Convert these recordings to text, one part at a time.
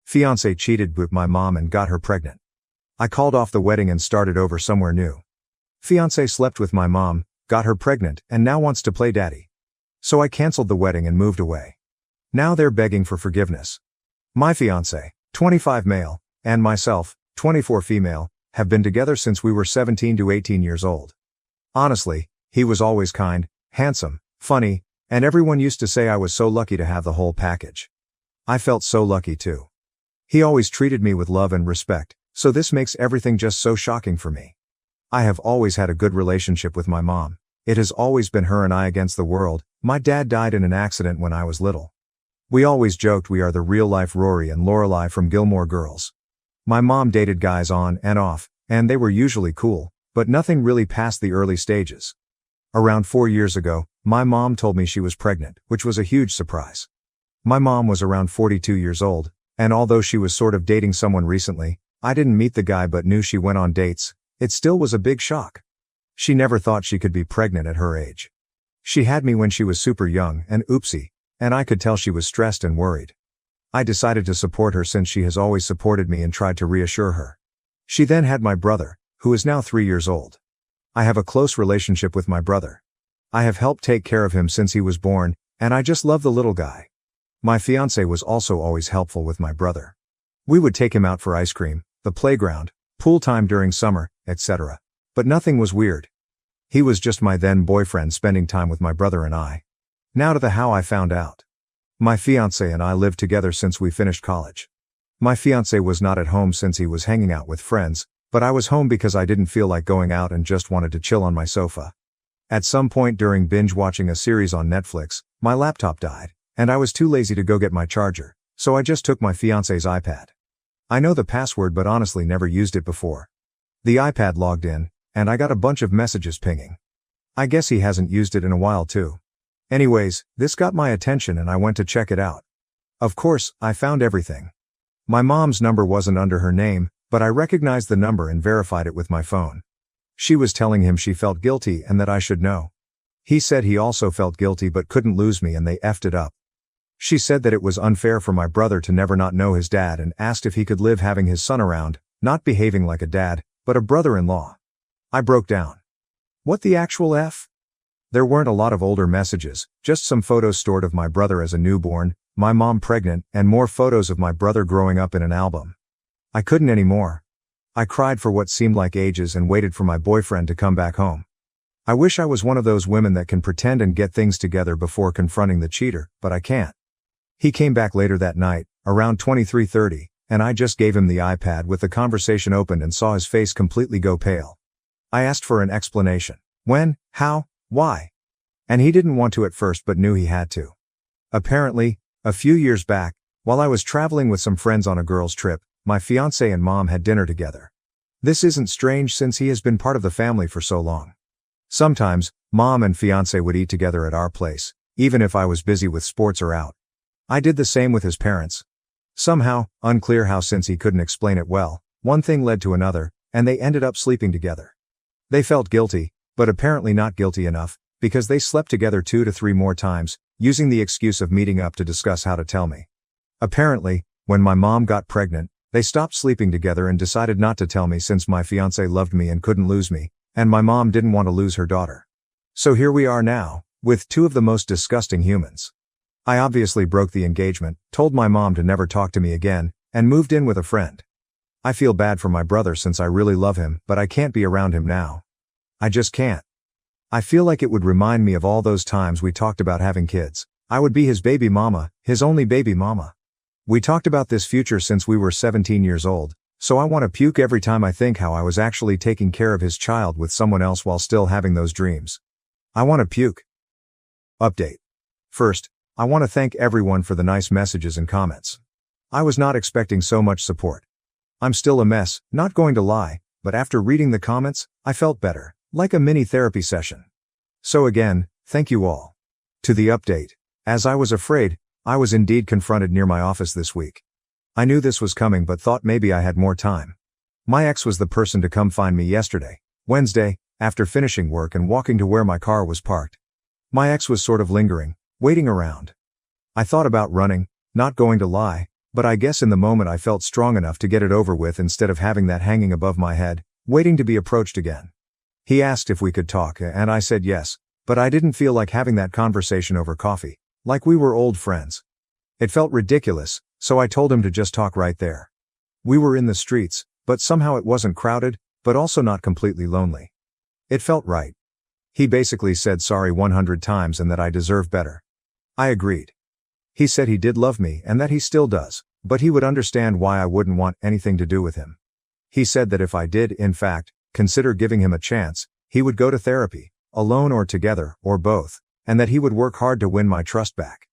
Fiancé cheated with my mom and got her pregnant. I called off the wedding and started over somewhere new. Fiancé slept with my mom, got her pregnant, and now wants to play daddy. So I canceled the wedding and moved away. Now they're begging for forgiveness. My fiancé, 25 male, and myself, 24 female, have been together since we were 17 to 18 years old. Honestly, he was always kind, handsome, funny, and everyone used to say I was so lucky to have the whole package. I felt so lucky too. He always treated me with love and respect, so this makes everything just so shocking for me. I have always had a good relationship with my mom. It has always been her and I against the world. My dad died in an accident when I was little. We always joked we are the real-life Rory and Lorelai from Gilmore Girls. My mom dated guys on and off, and they were usually cool, but nothing really past the early stages. Around 4 years ago, my mom told me she was pregnant, which was a huge surprise. My mom was around 42 years old, and although she was sort of dating someone recently, I didn't meet the guy but knew she went on dates. It still was a big shock. She never thought she could be pregnant at her age. She had me when she was super young and oopsie, and I could tell she was stressed and worried. I decided to support her since she has always supported me and tried to reassure her. She then had my brother, who is now 3 years old. I have a close relationship with my brother. I have helped take care of him since he was born, and I just love the little guy. My fiancé was also always helpful with my brother. We would take him out for ice cream, the playground, pool time during summer, etc. But nothing was weird. He was just my then boyfriend spending time with my brother and I. Now to the how I found out. My fiancé and I lived together since we finished college. My fiancé was not at home since he was hanging out with friends, but I was home because I didn't feel like going out and just wanted to chill on my sofa. At some point during binge watching a series on Netflix, my laptop died, and I was too lazy to go get my charger, so I just took my fiancé's iPad. I know the password but honestly never used it before. The iPad logged in, and I got a bunch of messages pinging. I guess he hasn't used it in a while too. Anyways, this got my attention and I went to check it out. Of course, I found everything. My mom's number wasn't under her name, but I recognized the number and verified it with my phone. She was telling him she felt guilty and that I should know. He said he also felt guilty but couldn't lose me and they effed it up. She said that it was unfair for my brother to never not know his dad and asked if he could live having his son around, not behaving like a dad, but a brother-in-law. I broke down. What the actual F? There weren't a lot of older messages, just some photos stored of my brother as a newborn, my mom pregnant, and more photos of my brother growing up in an album. I couldn't anymore. I cried for what seemed like ages and waited for my boyfriend to come back home. I wish I was one of those women that can pretend and get things together before confronting the cheater, but I can't. He came back later that night, around 23:30, and I just gave him the iPad with the conversation opened and saw his face completely go pale. I asked for an explanation. When, how, why? And he didn't want to at first but knew he had to. Apparently, a few years back, while I was traveling with some friends on a girls' trip, my fiancé and mom had dinner together. This isn't strange since he has been part of the family for so long. Sometimes, mom and fiancé would eat together at our place, even if I was busy with sports or out. I did the same with his parents. Somehow, unclear how since he couldn't explain it well, one thing led to another, and they ended up sleeping together. They felt guilty, but apparently not guilty enough, because they slept together 2 to 3 more times, using the excuse of meeting up to discuss how to tell me. Apparently, when my mom got pregnant, they stopped sleeping together and decided not to tell me since my fiancé loved me and couldn't lose me, and my mom didn't want to lose her daughter. So here we are now, with 2 of the most disgusting humans. I obviously broke the engagement, told my mom to never talk to me again, and moved in with a friend. I feel bad for my brother since I really love him, but I can't be around him now. I just can't. I feel like it would remind me of all those times we talked about having kids. I would be his baby mama, his only baby mama. We talked about this future since we were 17 years old, so I want to puke every time I think how I was actually taking care of his child with someone else while still having those dreams. I want to puke. Update. First, I want to thank everyone for the nice messages and comments. I was not expecting so much support. I'm still a mess, not going to lie, but after reading the comments, I felt better, like a mini therapy session. So again, thank you all. To the update. As I was afraid, I was indeed confronted near my office this week. I knew this was coming but thought maybe I had more time. My ex was the person to come find me yesterday, Wednesday, after finishing work and walking to where my car was parked. My ex was sort of lingering, waiting around. I thought about running, not going to lie, But I guess in the moment I felt strong enough to get it over with instead of having that hanging above my head, waiting to be approached again. He asked if we could talk, and I said yes, but I didn't feel like having that conversation over coffee, like we were old friends. It felt ridiculous, so I told him to just talk right there. We were in the streets, but somehow it wasn't crowded, but also not completely lonely. It felt right. He basically said sorry 100 times and that I deserve better. I agreed. He said he did love me and that he still does, but he would understand why I wouldn't want anything to do with him. He said that if I did, in fact, consider giving him a chance, he would go to therapy, alone or together, or both, and that he would work hard to win my trust back.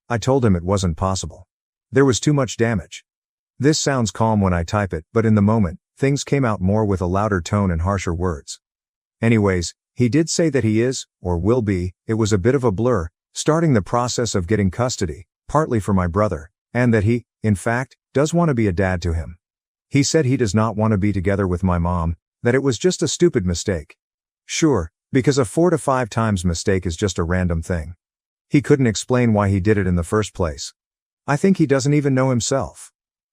I told him it wasn't possible. There was too much damage. This sounds calm when I type it, but in the moment, things came out more with a louder tone and harsher words. Anyways, he did say that he is, or will be, it was a bit of a blur, starting the process of getting custody, partly for my brother, and that he, in fact, does want to be a dad to him. He said he does not want to be together with my mom, that it was just a stupid mistake. Sure, because a 4 to 5 times mistake is just a random thing. He couldn't explain why he did it in the first place. I think he doesn't even know himself.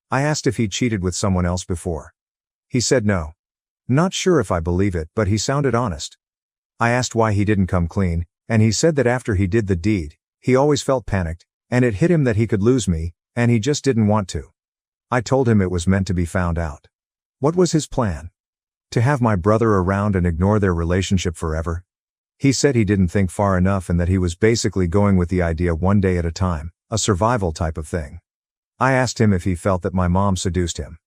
I asked if he cheated with someone else before. He said no. Not sure if I believe it, but he sounded honest. I asked why he didn't come clean, and he said that after he did the deed, he always felt panicked, and it hit him that he could lose me, and he just didn't want to. I told him it was meant to be found out. What was his plan? To have my brother around and ignore their relationship forever? He said he didn't think far enough and that he was basically going with the idea one day at a time, a survival type of thing. I asked him if he felt that my mom seduced him.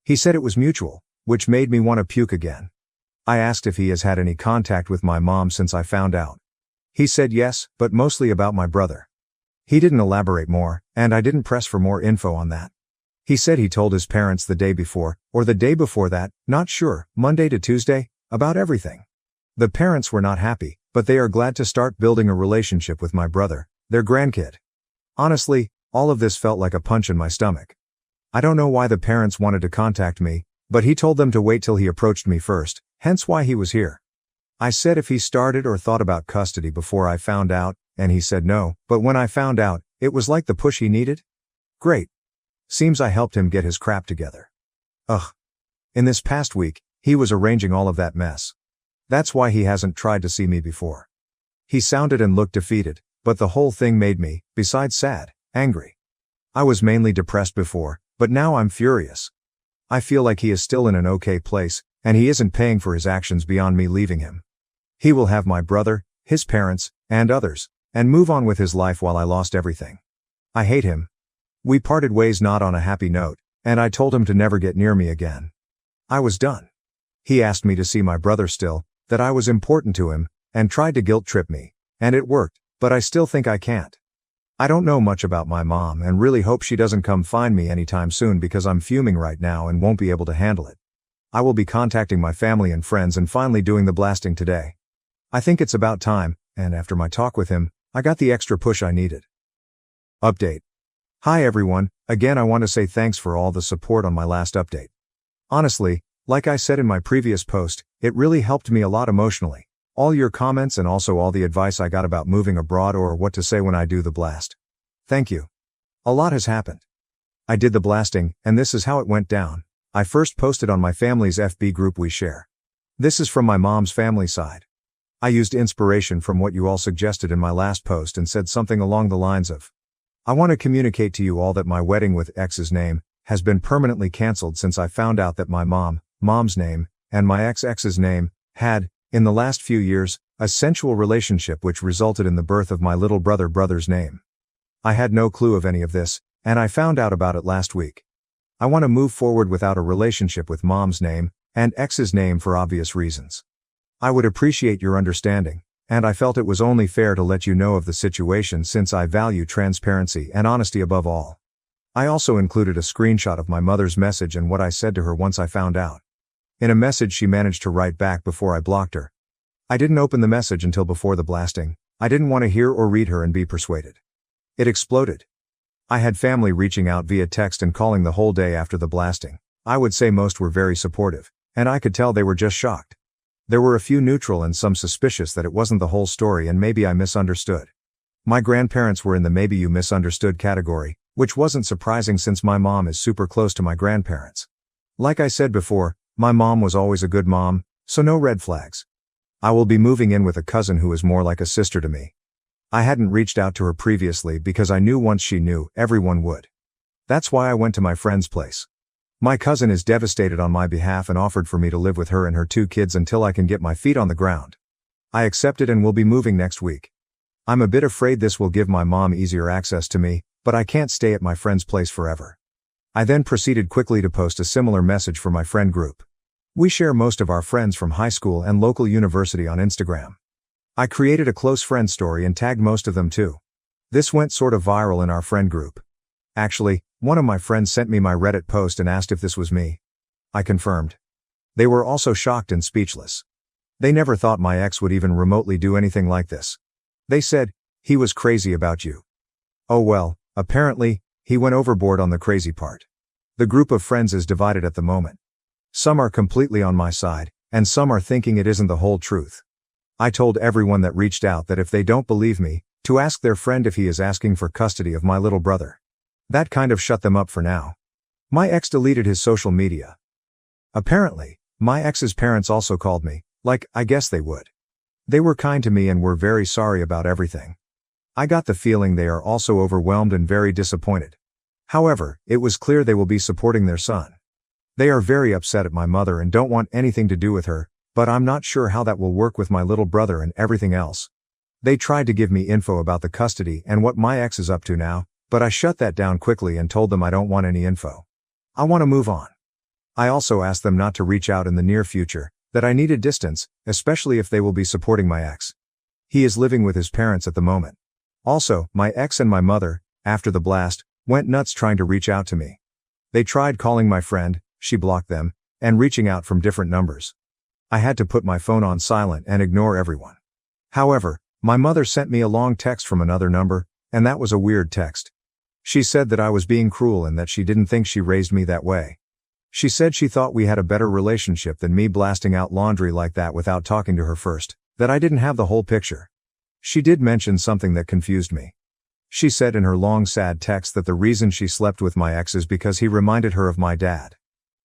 He said it was mutual, which made me want to puke again. I asked if he has had any contact with my mom since I found out. He said yes, but mostly about my brother. He didn't elaborate more, and I didn't press for more info on that. He said he told his parents the day before, or the day before that, not sure, Monday to Tuesday, about everything. The parents were not happy, but they are glad to start building a relationship with my brother, their grandkid. Honestly, all of this felt like a punch in my stomach. I don't know why the parents wanted to contact me, but he told them to wait till he approached me first, hence why he was here. I said if he started or thought about custody before I found out, and he said no, but when I found out, it was like the push he needed? Great. Seems I helped him get his crap together. Ugh. In this past week, he was arranging all of that mess. That's why he hasn't tried to see me before. He sounded and looked defeated, but the whole thing made me, besides sad, angry. I was mainly depressed before, but now I'm furious. I feel like he is still in an okay place, and he isn't paying for his actions beyond me leaving him. He will have my brother, his parents, and others, and move on with his life while I lost everything. I hate him. We parted ways not on a happy note, and I told him to never get near me again. I was done. He asked me to see my brother still, that I was important to him, and tried to guilt trip me, and it worked, but I still think I can't. I don't know much about my mom and really hope she doesn't come find me anytime soon because I'm fuming right now and won't be able to handle it. I will be contacting my family and friends and finally doing the blasting today. I think it's about time, and after my talk with him, I got the extra push I needed. Update. Hi everyone, again I want to say thanks for all the support on my last update. Honestly, like I said in my previous post, it really helped me a lot emotionally. All your comments and also all the advice I got about moving abroad or what to say when I do the blast. Thank you. A lot has happened. I did the blasting, and this is how it went down. I first posted on my family's FB group we share. This is from my mom's family side. I used inspiration from what you all suggested in my last post and said something along the lines of, I want to communicate to you all that my wedding with X's name has been permanently cancelled since I found out that my mom's name, and my ex's name, had, in the last few years, a sensual relationship which resulted in the birth of my little brother's name. I had no clue of any of this, and I found out about it last week. I want to move forward without a relationship with mom's name, and X's name for obvious reasons. I would appreciate your understanding, and I felt it was only fair to let you know of the situation since I value transparency and honesty above all. I also included a screenshot of my mother's message and what I said to her once I found out. In a message she managed to write back before I blocked her. I didn't open the message until before the blasting. I didn't want to hear or read her and be persuaded. It exploded. I had family reaching out via text and calling the whole day after the blasting. I would say most were very supportive, and I could tell they were just shocked. There were a few neutral and some suspicious that it wasn't the whole story and maybe I misunderstood. My grandparents were in the maybe you misunderstood category, Which wasn't surprising since my mom is super close to my grandparents. Like I said before, my mom was always a good mom, so no red flags. I will be moving in with a cousin who is more like a sister to me. I hadn't reached out to her previously because I knew once she knew, everyone would. That's why I went to my friend's place. My cousin is devastated on my behalf and offered for me to live with her and her 2 kids until I can get my feet on the ground. I accepted and will be moving next week. I'm a bit afraid this will give my mom easier access to me, but I can't stay at my friend's place forever. I then proceeded quickly to post a similar message for my friend group. We share most of our friends from high school and local university on Instagram. I created a close friend story and tagged most of them too. This went sort of viral in our friend group. Actually, one of my friends sent me my Reddit post and asked if this was me. I confirmed. They were also shocked and speechless. They never thought my ex would even remotely do anything like this. They said, "He was crazy about you." Oh well, apparently, he went overboard on the crazy part. The group of friends is divided at the moment. Some are completely on my side, and some are thinking it isn't the whole truth. I told everyone that reached out that if they don't believe me, to ask their friend if he is asking for custody of my little brother. That kind of shut them up for now. My ex deleted his social media. Apparently, my ex's parents also called me, like I guess they would. They were kind to me and were very sorry about everything. I got the feeling they are also overwhelmed and very disappointed. However, it was clear they will be supporting their son. They are very upset at my mother and don't want anything to do with her, but I'm not sure how that will work with my little brother and everything else. They tried to give me info about the custody and what my ex is up to now, but I shut that down quickly and told them I don't want any info. I want to move on. I also asked them not to reach out in the near future, that I needed distance, especially if they will be supporting my ex. He is living with his parents at the moment. Also, my ex and my mother, after the blast, went nuts trying to reach out to me. They tried calling my friend, she blocked them, and reaching out from different numbers. I had to put my phone on silent and ignore everyone. However, my mother sent me a long text from another number, and that was a weird text. She said that I was being cruel and that she didn't think she raised me that way. She said she thought we had a better relationship than me blasting out laundry like that without talking to her first, that I didn't have the whole picture. She did mention something that confused me. She said in her long sad text that the reason she slept with my ex is because he reminded her of my dad.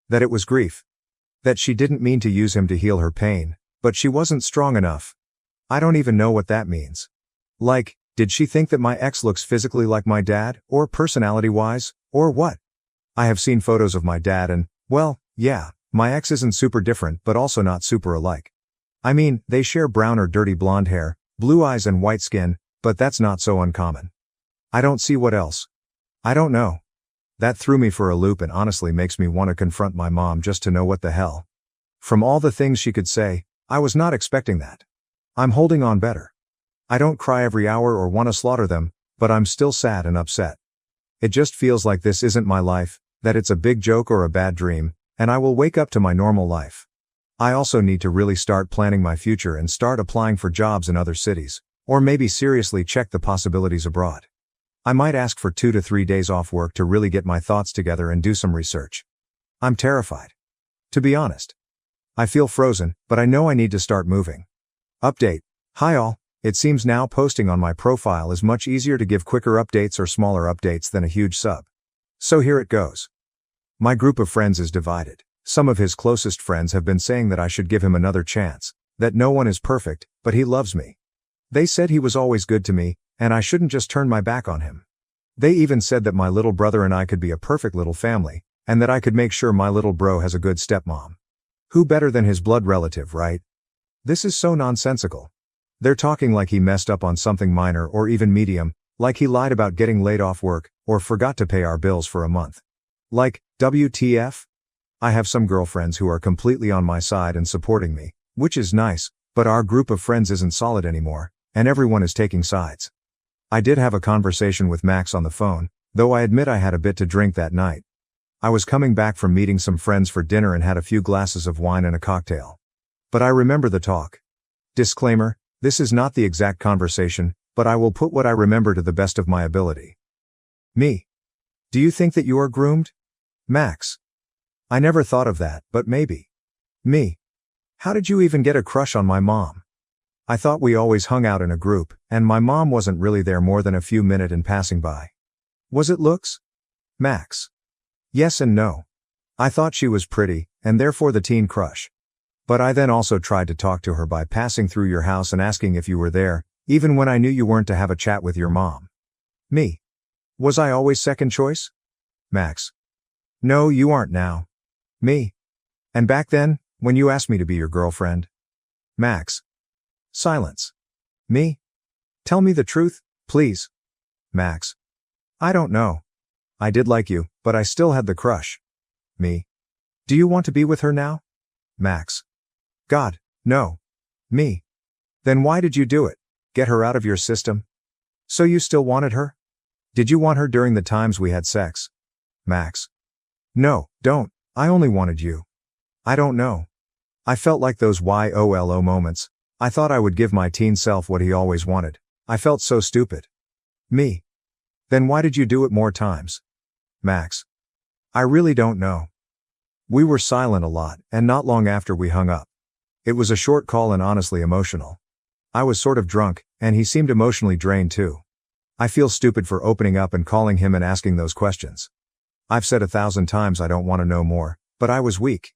That it was grief. That she didn't mean to use him to heal her pain, but she wasn't strong enough. I don't even know what that means. Like, did she think that my ex looks physically like my dad, or personality-wise, or what? I have seen photos of my dad and, well, yeah, my ex isn't super different but also not super alike. I mean, they share brown or dirty blonde hair, blue eyes and white skin, but that's not so uncommon. I don't see what else. I don't know. That threw me for a loop and honestly makes me want to confront my mom just to know what the hell. From all the things she could say, I was not expecting that. I'm holding on better. I don't cry every hour or want to slaughter them, but I'm still sad and upset. It just feels like this isn't my life, that it's a big joke or a bad dream, and I will wake up to my normal life. I also need to really start planning my future and start applying for jobs in other cities, or maybe seriously check the possibilities abroad. I might ask for 2 to 3 days off work to really get my thoughts together and do some research. I'm terrified. To be honest. I feel frozen, but I know I need to start moving. Update. Hi all. It seems now posting on my profile is much easier to give quicker updates or smaller updates than a huge sub. So here it goes. My group of friends is divided. Some of his closest friends have been saying that I should give him another chance, that no one is perfect, but he loves me. They said he was always good to me, and I shouldn't just turn my back on him. They even said that my little brother and I could be a perfect little family, and that I could make sure my little bro has a good stepmom. Who better than his blood relative, right? This is so nonsensical. They're talking like he messed up on something minor or even medium, like he lied about getting laid off work, or forgot to pay our bills for a month. Like, WTF? I have some girlfriends who are completely on my side and supporting me, which is nice, but our group of friends isn't solid anymore, and everyone is taking sides. I did have a conversation with Max on the phone, though I admit I had a bit to drink that night. I was coming back from meeting some friends for dinner and had a few glasses of wine and a cocktail. But I remember the talk. Disclaimer, this is not the exact conversation, but I will put what I remember to the best of my ability. Me. Do you think that you are groomed? Max. I never thought of that, but maybe. Me. How did you even get a crush on my mom? I thought we always hung out in a group, and my mom wasn't really there more than a few minutes in passing by. Was it looks? Max. Yes and no. I thought she was pretty, and therefore the teen crush. But I then also tried to talk to her by passing through your house and asking if you were there, even when I knew you weren't, to have a chat with your mom. Me. Was I always second choice? Max. No, you aren't now. Me. And back then, when you asked me to be your girlfriend? Max. Silence. Me? Tell me the truth, please. Max. I don't know. I did like you, but I still had the crush. Me. Do you want to be with her now? Max. God, no. Me. Then why did you do it? Get her out of your system? So you still wanted her? Did you want her during the times we had sex? Max. No, don't. I only wanted you. I don't know. I felt like those YOLO moments. I thought I would give my teen self what he always wanted. I felt so stupid. Me. Then why did you do it more times? Max. I really don't know. We were silent a lot, and not long after we hung up. It was a short call and honestly emotional. I was sort of drunk, and he seemed emotionally drained too. I feel stupid for opening up and calling him and asking those questions. I've said 1,000 times I don't want to know more, but I was weak.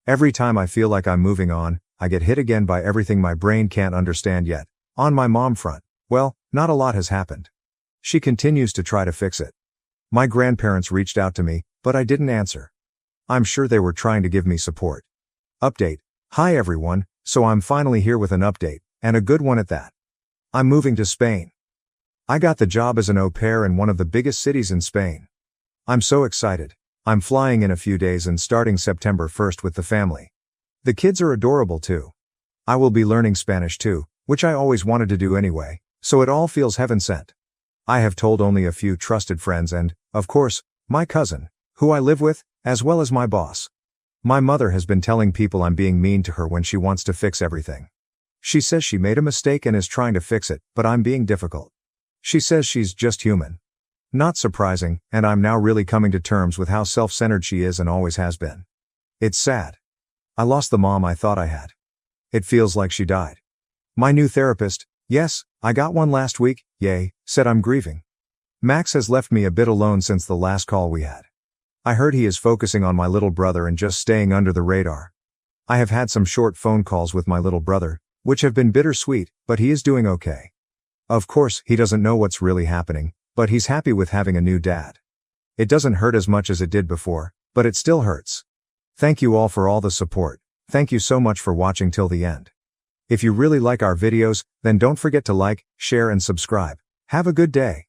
Every time I feel like I'm moving on, I get hit again by everything my brain can't understand yet. On my mom front, well, not a lot has happened. She continues to try to fix it. My grandparents reached out to me, but I didn't answer. I'm sure they were trying to give me support. Update. Hi everyone, so I'm finally here with an update, and a good one at that. I'm moving to Spain. I got the job as an au pair in one of the biggest cities in Spain. I'm so excited. I'm flying in a few days and starting September 1st with the family. The kids are adorable too. I will be learning Spanish too, which I always wanted to do anyway, so it all feels heaven sent. I have told only a few trusted friends and, of course, my cousin, who I live with, as well as my boss. My mother has been telling people I'm being mean to her when she wants to fix everything. She says she made a mistake and is trying to fix it, but I'm being difficult. She says she's just human. Not surprising, and I'm now really coming to terms with how self-centered she is and always has been. It's sad. I lost the mom I thought I had. It feels like she died. My new therapist, yes, I got one last week, yay, said I'm grieving. Max has left me a bit alone since the last call we had. I heard he is focusing on my little brother and just staying under the radar. I have had some short phone calls with my little brother, which have been bittersweet, but he is doing okay. Of course, he doesn't know what's really happening, but he's happy with having a new dad. It doesn't hurt as much as it did before, but it still hurts. Thank you all for all the support. Thank you so much for watching till the end. If you really like our videos, then don't forget to like, share and subscribe. Have a good day.